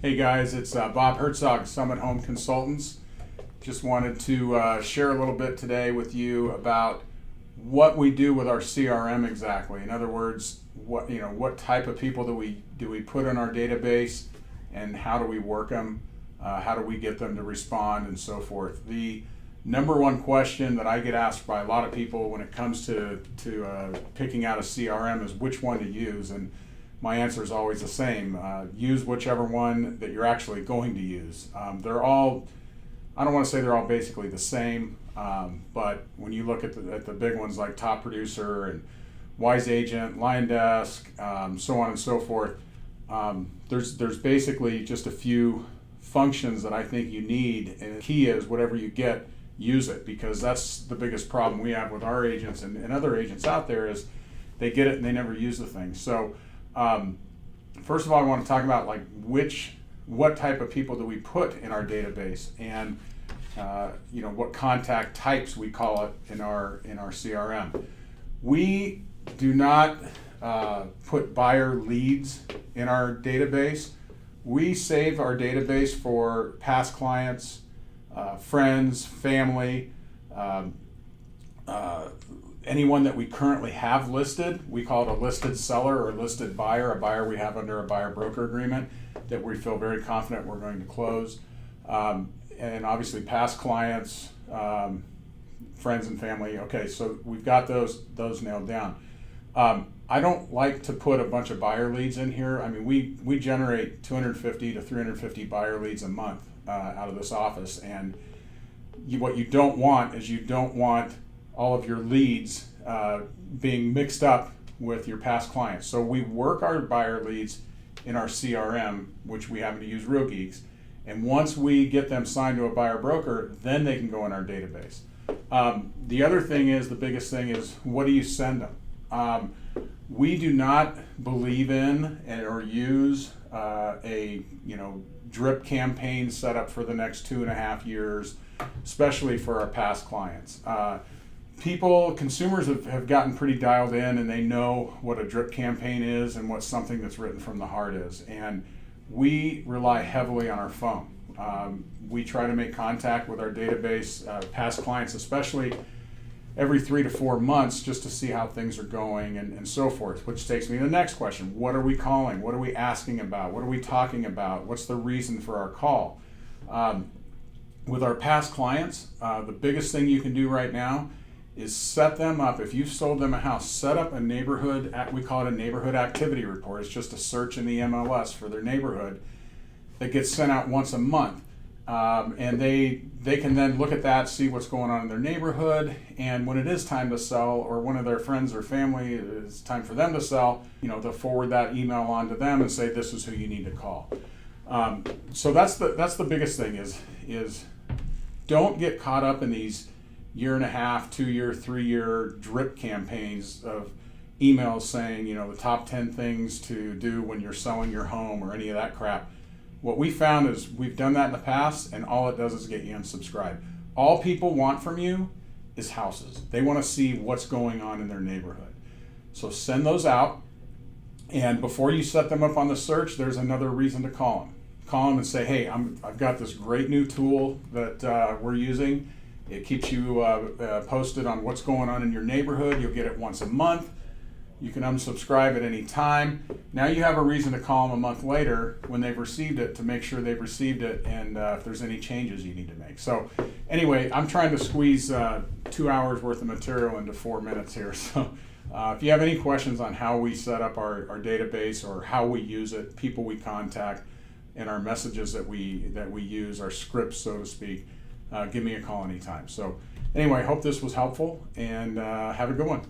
Hey guys, it's Bob Hertzog, Summit Home Consultants. Just wanted to share a little bit today with you about what we do with our CRM exactly. In other words, what type of people do we put in our database, and how do we work them? How do we get them to respond, and so forth. The number one question that I get asked by a lot of people when it comes to picking out a CRM is which one to use, and my answer is always the same. Use whichever one that you're actually going to use. They're all, I don't want to say they're all basically the same, but when you look at the big ones like Top Producer and Wise Agent, Lion Desk, so on and so forth, there's basically just a few functions that I think you need, and the key is whatever you get, use it, because that's the biggest problem we have with our agents and other agents out there is they get it and they never use the thing. So first of all, I want to talk about what type of people do we put in our database, and what contact types we call it in our CRM. We do not put buyer leads in our database. We save our database for past clients, friends, family, anyone that we currently have listed. We call it a listed seller or listed buyer, a buyer we have under a buyer broker agreement that we feel very confident we're going to close. And obviously past clients, friends and family. Okay, so we've got those nailed down. I don't like to put a bunch of buyer leads in here. I mean, we generate 250 to 350 buyer leads a month out of this office, and what you don't want is you don't want all of your leads being mixed up with your past clients. So we work our buyer leads in our CRM, which we happen to use Real Geeks, and once we get them signed to a buyer broker, then they can go in our database. The other thing is, the biggest thing is, what do you send them? We do not believe in or use a drip campaign set up for the next 2.5 years, especially for our past clients. Consumers have gotten pretty dialed in, and they know what a drip campaign is and what something that's written from the heart is. And we rely heavily on our phone. We try to make contact with our database, past clients especially, every 3 to 4 months, just to see how things are going and so forth, which takes me to the next question. What are we calling? What are we asking about? What are we talking about? What's the reason for our call? With our past clients, the biggest thing you can do right now is set them up. If you've sold them a house, set up a neighborhood, we call it a neighborhood activity report. It's just a search in the MLS for their neighborhood that gets sent out once a month. And they can then look at that, see what's going on in their neighborhood, and when it is time to sell, or one of their friends or family, it's time for them to sell, they'll forward that email on to them and say, this is who you need to call. So that's the biggest thing is don't get caught up in these 1.5 year, 2 year, 3 year drip campaigns of emails saying, the top 10 things to do when you're selling your home or any of that crap. What we found is we've done that in the past, and all it does is get you unsubscribed. All people want from you is houses. They want to see what's going on in their neighborhood. So send those out, and before you set them up on the search, there's another reason to call them. Call them and say, hey, I've got this great new tool that we're using. It keeps you posted on what's going on in your neighborhood. You'll get it once a month. You can unsubscribe at any time. Now you have a reason to call them a month later when they've received it to make sure they've received it, and if there's any changes you need to make. So anyway, I'm trying to squeeze 2 hours worth of material into 4 minutes here. So if you have any questions on how we set up our database, or how we use it, people we contact, and our messages that we use, our scripts, so to speak, give me a call anytime. So anyway, I hope this was helpful, and have a good one.